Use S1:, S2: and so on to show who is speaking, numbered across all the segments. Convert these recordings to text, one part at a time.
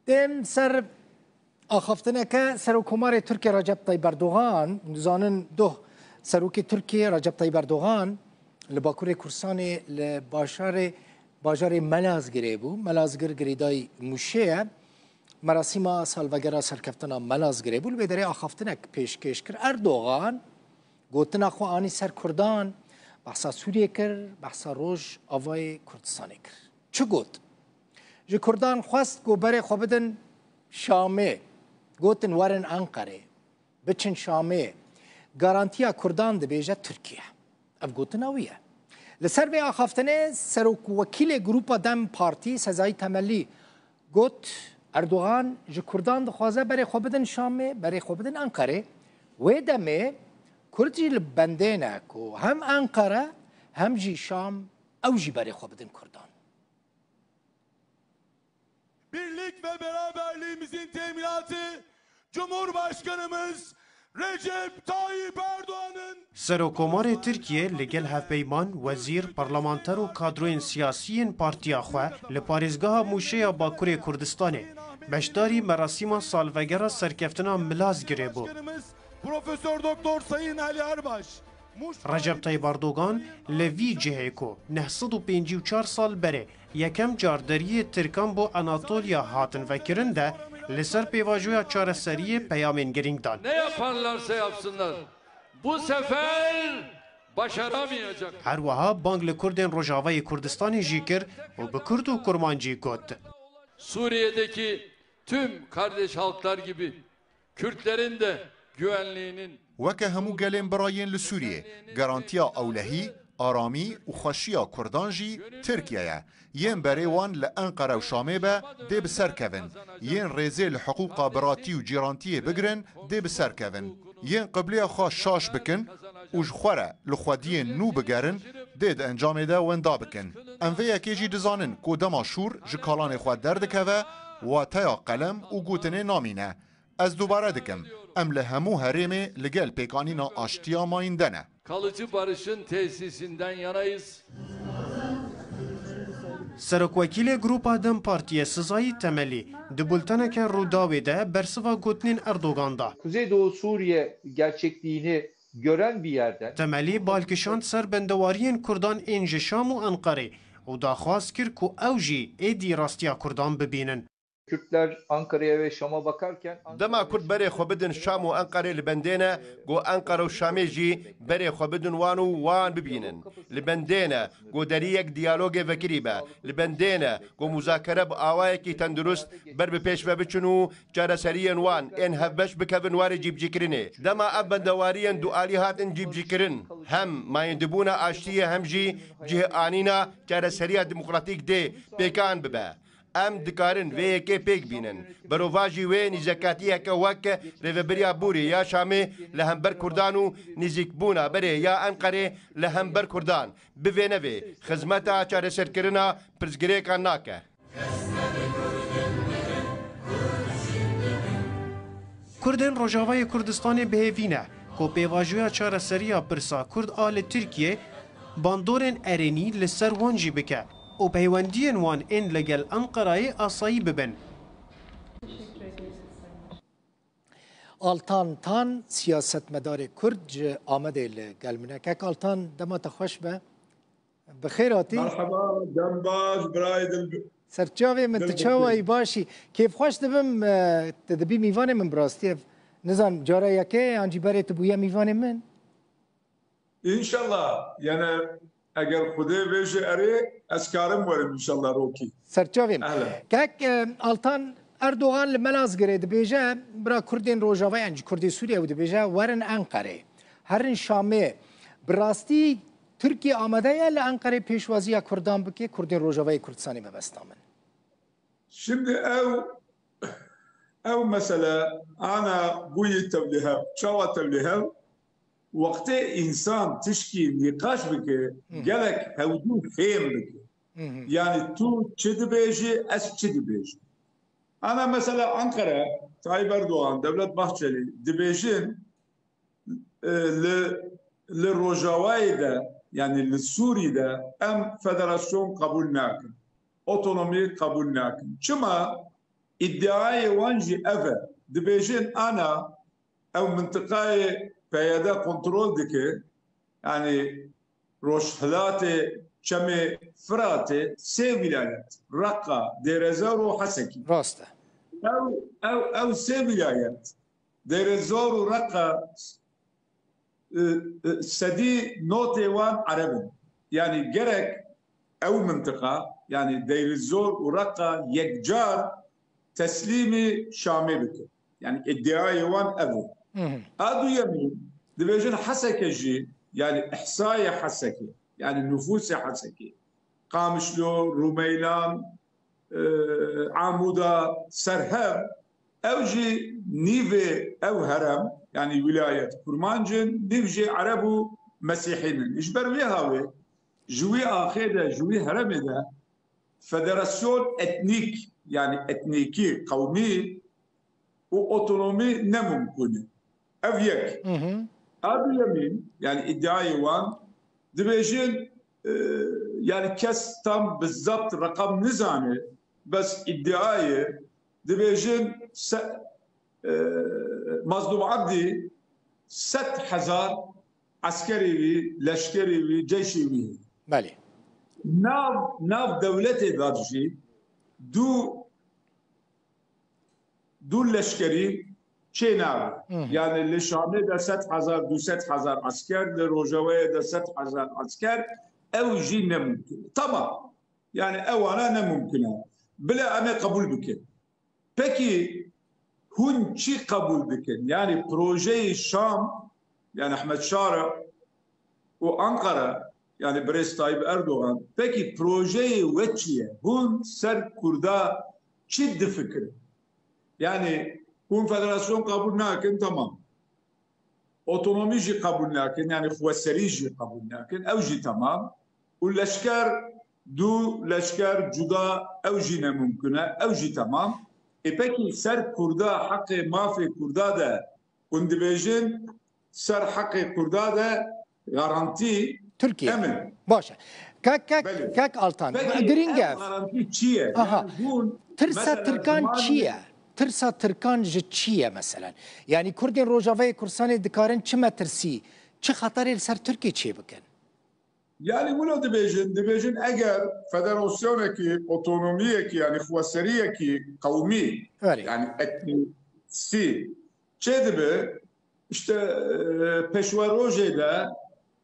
S1: دم سر آخافتنکه سروکومار ترکیه رجب طیب اردوغان نزانن دو سروک ترکیه رجب طیب اردوغان لباکور کورسان باجار ملازگری بو ملازگر گریدای موشه مراسم سالوگرا سرکفتنا ملازگری بو بدره آخافتنک پیشکش کر اردوغان گوتنا خو آنی سر کردان بحثا سوریه کر بحثا روش آوای کردستانی کر چه گوت؟ جه کردان خواست گو بره خو بدن شامه گوتن ورن انقره بچن شامه گارانتیا کردان ده بیجه ترکیه اف گوتن اویه لسر به آخافتنه سروک وکیل گروپا دم پارتی سزای تملی گوت اردوغان جه کردان ده خوازه بره خو بدن شامه بره خو بدن انقره و دمه کردی لبندینه کو هم انقره هم جی شام او جی بره خو بدن کردان
S2: birlik ve beraberliğimizin teminatı Cumhurbaşkanımız Recep Tayyip Erdoğan'ın
S3: سروکومار ترکیه لگل هفپیمان وزیر پارلمانتر و کادروین سیاسیین پارتیا خو لپاریزگاه موشه باکور کردستانه بشداری مراسم سالوگرا سرکفتنا ملازگری بو
S2: Profesör Doktor Sayın Ali Erbaş
S3: رجب طیب اردوغان لوی جهه کو 954 سال بره یکم جاردری ترکان بو اناتولیا هاتن وکرن ده لسر پیواجویا چارسری پیامین گرینگ دان.
S4: Ne yaparlarsa yapsınlar bu sefer başaramayacak.
S3: هر وها بانگ لکردین روجاوای کردستان جیکر و به کرد و کرمانجی گوت.
S4: Suriye'deki tüm kardeş halklar gibi Kürtlerin de güvenliğinin
S5: وکه همو گلین برایین لسوریه گارانتیا اولهی آرامی و خوشیا کردانجی ترکیه ین بری وان لانقره و شامه به دی بسر کون ین ریزه لحقوق براتی و جیرانتی بگرن دی بسر کون ین قبلی خواه شاش بکن و جخوره لخوادی نو بگرن دید انجام ده وندا بکن انوه یکی جی دزانن که دما شور جکالان خواه دردکه و تیا قلم و گوتنه نامینه از دوباره دکم ام لهمو هرمه لگل پیکانینا آشتیا مایندنه
S4: kalıcı barışın tesisinden yanayız.
S3: سرک وکیل گروپا دم پارتی سزایی تملی دبولتنه که روداوی ده برسوا گوتنین اردوغان دا.
S6: Kuzeydoğu Suriye gerçekliğini gören bir yerden
S3: تملی بالکشان سر بندوارین کردان انج شام و انقره و داخواست کر که اوجی ایدی راستیا کردان ببینن.
S6: Kürtler Ankara'ya ve Şam'a bakarken
S7: دما کرد بری خو بدن شام و انقره لبندینه گو انقره و شامی جی بری خو بدن وانو وان ببینن لبندینه گو دری یک دیالوگ وکری با لبندینه گو مذاکره با آوای کی تندرست بر بپیش و بچنو جارسریان وان این هفبش بکبن واری جیب جکرینه دما ابن دواریان دو آلیهاتن جیب جکرین هم ما یندبونه آشتیه هم جی جه آنینا جارسریه دموکراتیک ده پیکان ببه ام دکارن و یکی پیک بینن برواجی و نزکاتیه که وک ریوبریا بوری یا شامی لهمبر کردانو نزیک بونا بره یا انقره لهمبر کردان بوینه و خدمتا چاره سرکرنا پرزگری کان ناکه
S3: کردن روجاوای کردستان بهوینه کو پیواجویا چاره سریا پرسا کرد آل ترکیه باندورن ارینی لسر وانجی بکه و پیوندین وان این لگل انقرای آسایی ببن.
S1: آلتان تان سیاست مدار کرد آمده لگلمنه که آلتان دمات خوش به بخیراتی
S2: Merhaba Dembaş Braydel
S1: سرچاوی من تچاوی باشی کیف خوش دبم تدبی میوان من براستی نزان جاره یکی آنجی بره تبویا میوان من
S2: İnşallah yani eğer Xude veje eri eskarım varım inşallah Roki.
S1: سرچاوی که آلتان اردوغان لملاز گرید بیجه برا کردین روجاوی انج کردی سوریه بود بیجه ورن انقره هرن شامه براستی ترکیه آمده یا لانقره پیشوازی کردان بکی کردین روجاوی کردستانی مبستامن
S2: Şimdi ev mesela ana bu tevlihev çava tevlihev vakti insan tişki nikaş bike gerek hevdu fehim bike yani tu çedi beji es çedi beji ana mesela Ankara Tayyip Erdoğan Devlet Bahçeli dibejin le Rojava'da yani le Suriye'de em federasyon kabul nakin otonomi kabul nakin çıma ادعای وانجی اوه دبیجن انا او منطقه پیاده کنترل دکه يعني روشهلات شم فرات سي ولايات رقة ديرزور وحسكي
S1: راسته
S2: او سي ولايات ديرزور ورقة سدي نوتي وان عربي يعني جرك او منطقة يعني ديرزور ورقة يكجار تسليمي شامي بك يعني ادعاء وان ابو ادو يمين دبيجن حسكي جي يعني إحصائية حسكي يعني النفوس حسكي قامشلو روميلان عامودا سرهب أو جي نيفي أو هرم يعني ولاية كرمانجن نيفجي عربو مسيحيين إجبر بيهاوي جوي آخيدا جوي هرم ده فدراسيون إتنيك يعني إتنيكي قومي وأوتونومي نممكن أفيك هذا يمين يعني ادعاء وان دبيجين يعني كاس تام بالضبط رقم نزانه بس ادعاء دبيجين مظلوم عبدي 6,000 عسكري لشكري جيشي
S1: بله
S2: ناف دولتي دارجي دو لشكري چه ناو يعني اللي شامل ده 100,000 200,000 عسكر لروجوية ده 100,000 عسكر او جي نممكن طبعا يعني او انا نممكنه بلا انا قبول بكن peki هون چی قبول بكن يعني بروجي الشام يعني احمد شارع وانقره يعني بريس طيب اردوغان peki بروجي وچيه هون سر كردا چی فكر يعني كونفدراسيون قبول ناكن تمام اوتونومي جي قبول ناكن يعني خوسري جي قبول ناكن او جي تمام واللشكر دو لشكر جدا او جي ممكنه او جي تمام اي سر كردا حق ما في كردا ده كوندبيجن سر حق كردا ده غارانتي
S1: تركيا
S2: امن
S1: باشه كاك التان جرينجاف
S2: غارانتي تشيه
S1: ترسا تركان تشيه ترسا تركان جتشيه مثلا يعني كردين روجافي كرساني دكارن چما ترسي چه خطر سر تركي چي بكن
S2: يعني ولو دبيجن اگر فدراسيونكي اوتونوميكي يعني خوسريكي قومي يعني اتنسي چه دبه işte peşva rojeda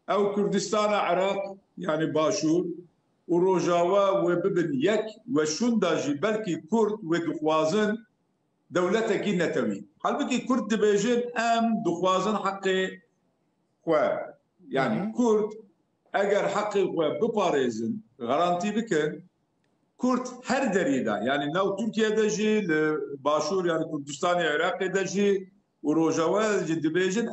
S2: او كردستان عراق يعني باشور وروجاوا وببن يك وشونداجي بلكي كرد ودخوازن دولتك نتوي halbuki كرد دبيجن ام دخوازن حقي خوا يعني كرد اگر حقي خوا بباريزن غارانتي بكن كرد هر دريدا يعني ناو تركيا دجي باشور يعني كردستان عراق دجي وروجاوا دبيجن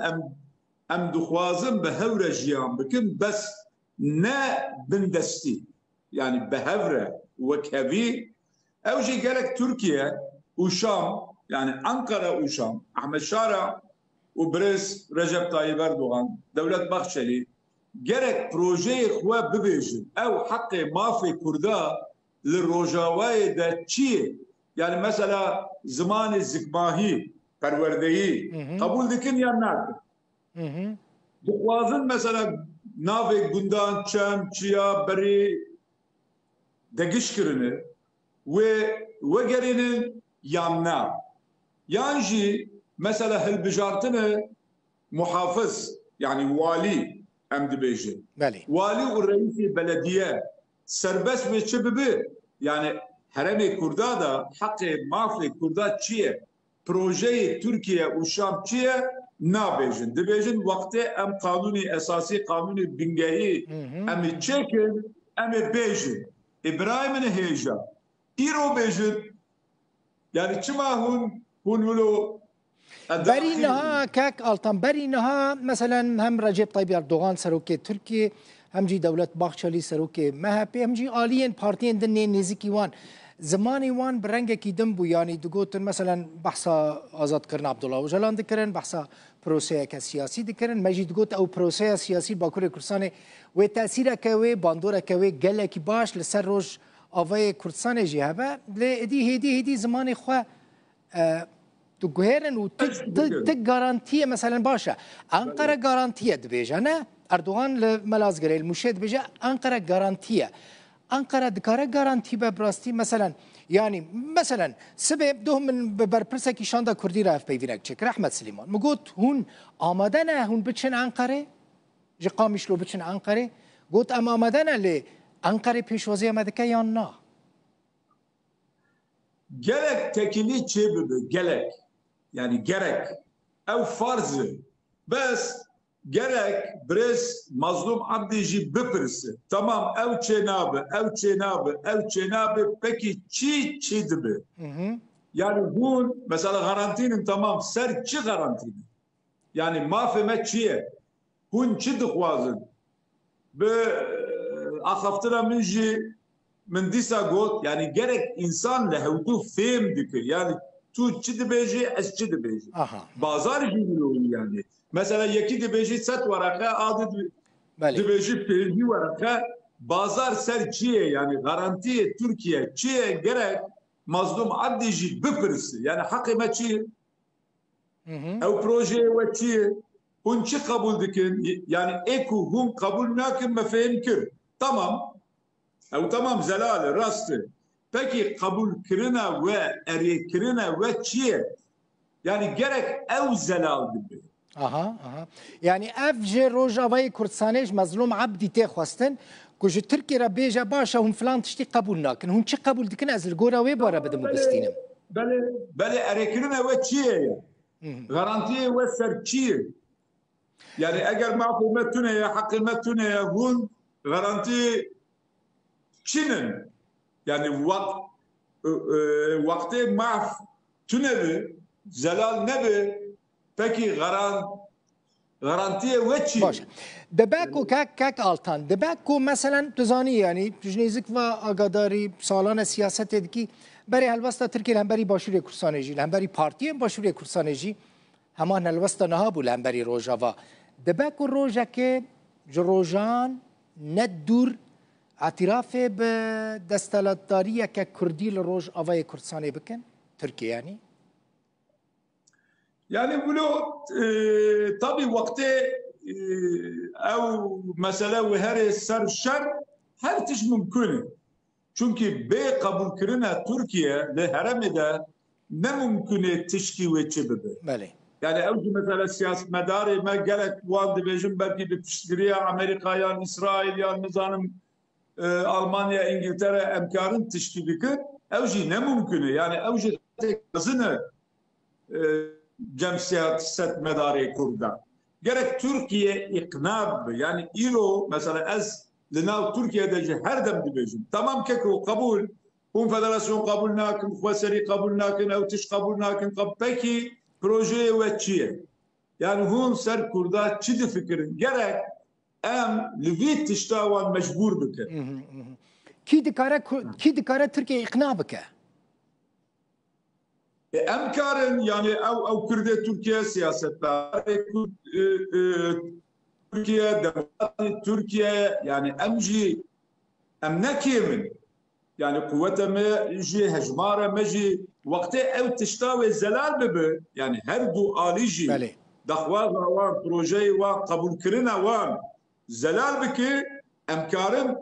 S2: ام دخوازن بهورة جيان بكن بس نا بندستي يعني بهورة وكبي او جي قالك تركيا وشام يعني أنقرة وشام أحمد شارع وبريس رجب طيب أردوغان دولة بخشلي جرك بروجي خوا ببيجن أو حق ما في كردا للروجاواي دا تشيه يعني مثلا زمان الزكماهي پروردهي قبول دكن يا ناك دخوازن مثلا نافي قندان چم چيا بري دقش كرنه وقرنه يامنا يانجي مثلا هالبجارتنا محافظ يعني والي ام دبيجن والي والرئيس البلديه سربس وشببه يعني هرم كردادا حق مافي كرداد چيه بروجي تركيا وشام چيه نابيجن دبيجن وقت ام قانوني اساسي قانوني بنجاهي ام تشيكن ام بيجن ابراهيم هيجا ايرو بيجن يعني چما هون ولو
S1: برينها كاك التان برينها مثلا هم رجب طيب اردوغان سروكي تركي هم جي دولة باخشالي سروكي مهبي هم جي آليين بارتين دنين نزيكي وان زماني وان برنگكي دنبو يعني دقوتن مثلا بحثا آزاد کرن عبدالله وجلان دكرن بحثا پروسه سياسي دكرن مجي دقوت او پروسه سياسي باكوري كرساني و تأثير كوي باندورة كوي قلقي باش لسر روش آوای کردستان جی هبه لی هدی زمانی خواه تو گوهرن و ت گارانتیه مثلا باشه انقره گارانتیه دبیجه نه اردوغان لملازگره المشه دبیجه انقره گارانتیه انقره دکاره گارانتی به براستی مثلا يعني مثلا سبب دوهم من برپرسه کی شاندا کردی را پیوینک چکر احمد سلیمان مگوت هون آمدنه هون بچن انقره جی قامیش لو بچن انقره گوت ام آمدنه لی انقره پیشوازی آمده یا نه
S2: gerek tekili çi bibe gerek yani gerek ev farzı bes gerek brez mazlum abdi jî bipirse tamam ev çenabe ev çenabe peki çi dibe yani bu mesela garantinin tamam ser çi garantini yani mafeme çiye hun çi dixwazin bi axaftina min jî من ديسا قوت يعني جرك انسان لهودو فهم ديك يعني تو تشد بيجي اس تشد بيجي بازار يجيبوا يعني مثلا يكيد بيجي ست ورقه عادد بيجي بيجي ورقه بازار سر چيه يعني غارانتي تركيا چيه جرك مظلوم عبد يجي بفرس يعني حقي ما چيه او بروجي وچيه هون چي قبول دكن يعني ايكو هم قبول ناكن ما فهم كر تمام او تمام زلال راستı peki kabul kirina ve eri kirina ve çiye yani gerek ev zelal gibi
S1: yani ev je rojavayı Kurdistanêj mazlum abdî tê xwestin ku ji Tirkiye re bêje başa hûn filan tiştî qebûl nakin hûn çi qebûl dikin ez li gora wê bare bidim û bistînim
S2: belê erê kirina ve çiye garantiye ve ser çiye yani eger mafû me tune ye heqê me tune ye hûn garantiye Çin'in yani vakti maf tünevi zelal nevi peki garantiye ve çi
S1: باشه دبکو کک آلتان دبکو مثلا تزانی یعنی جنیزک و آگاداری سالان سیاست دکی برای هلوستا ترکیه هم بری باشوری کردستانیجی هم بری پارتی هم باشوری کردستانیجی همان هلوستا نها بول هم بری روجاوا دبکو روجا که جروجان ندور اعتراف به دستالتداریه که کردی لروج آوای کردستانی بکن ترکیه
S2: yani bunu tabii vakti ev mesele ve her ser şer her tiş mümkün çünkü be kabul kirine Türkiye le heremede ne mümkün tişki ve çibebe yani evci mesela siyaset medarı me gerek van dibejim belki bir piştiriye Amerika ya İsrail ya nizanım Almanya, İngiltere emkarın teşkibiki evci ne mümkün yani evci tekazını cemsiyet medarı kurda. Gerek Türkiye ikna yani ilo mesela ez linav Türkiye'de her dem dibejim. Tamam keko kabul. Hun federasyon kabul nakin, xweseri kabul nakin, ev tiş kabul nakin. Peki proje ve çiye. Yani hun ser kurda çidi fikrin gerek ام لویت تشتاوان مجبور بکه
S1: کی دکاره ترکیه اقناع بکه
S2: ام کارن yani او کرده ترکیه سیاستدار ترکیه دولت ترکیه yani امجی ام نکیمن yani قوته مجی هجماره مجی وقتی او تشتاوی زلال ببه yani her du آلیجی دخواز وان پروژه وان قبول کرنه وان زلال بکی امکارم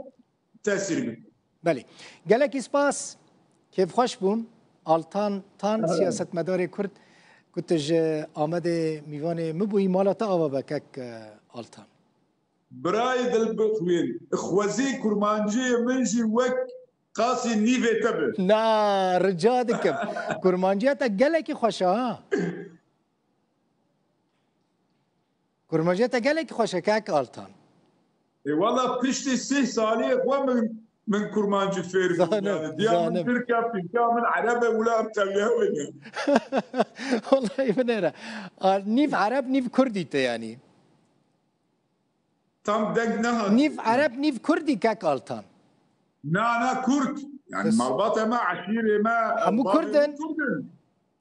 S2: تاثیر بکی
S1: بله گلک اسپاس کیف خوش بوم آلتان تان سیاست مدار کرد کتج آمده میوان مبوی مالاتا آوا بکک آلتان
S2: برای دل بخوین اخوازی کرمانجی منجی وک قاسی نیوه تبه
S1: نا رجا دکم کرمانجی تا گلکی خوشه کرمانجی تا گلکی خوشه کک آلتان
S2: والله بشتي 6 سالي من كرمانجي فيري يعني ديال تركيا في كامل عربه ولا متلهون
S1: والله منيره نيف عرب نيف كردي يعني
S2: tam degnaha
S1: نيف عرب نيف كردي كاك التان
S2: نا كرد يعني مربطه ما عشيره ما
S1: مو كردن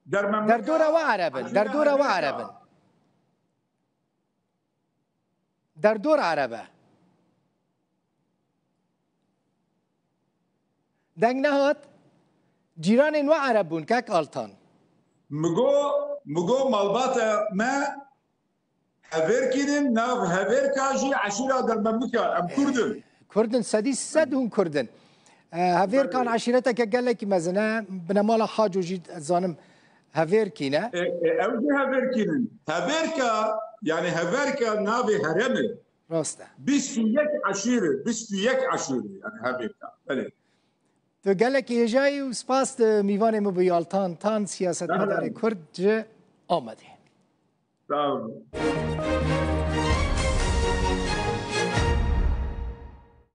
S1: دردوره وعربن دردوره وعربن دردور عربه دنگ نهات جیران و عرب بون کک آلتان
S2: مگو مالباتا ما هفركين ناف هفركاجي عشيرة در مملكة ام كردن
S1: كردن سد هون كردن هفير كان عشيرتك قال لك مزنا بنمالا حاج وجيد زانم هفير كينا
S2: اوجي هفركين هفركا يعني هفركا نافي هرمي
S1: راسته
S2: 21 عشيرة يعني هفركا بله
S1: تو قال لك يجاي وسباست ميوان مبيالتان تان سياسة مدار كرد آمده
S2: تمام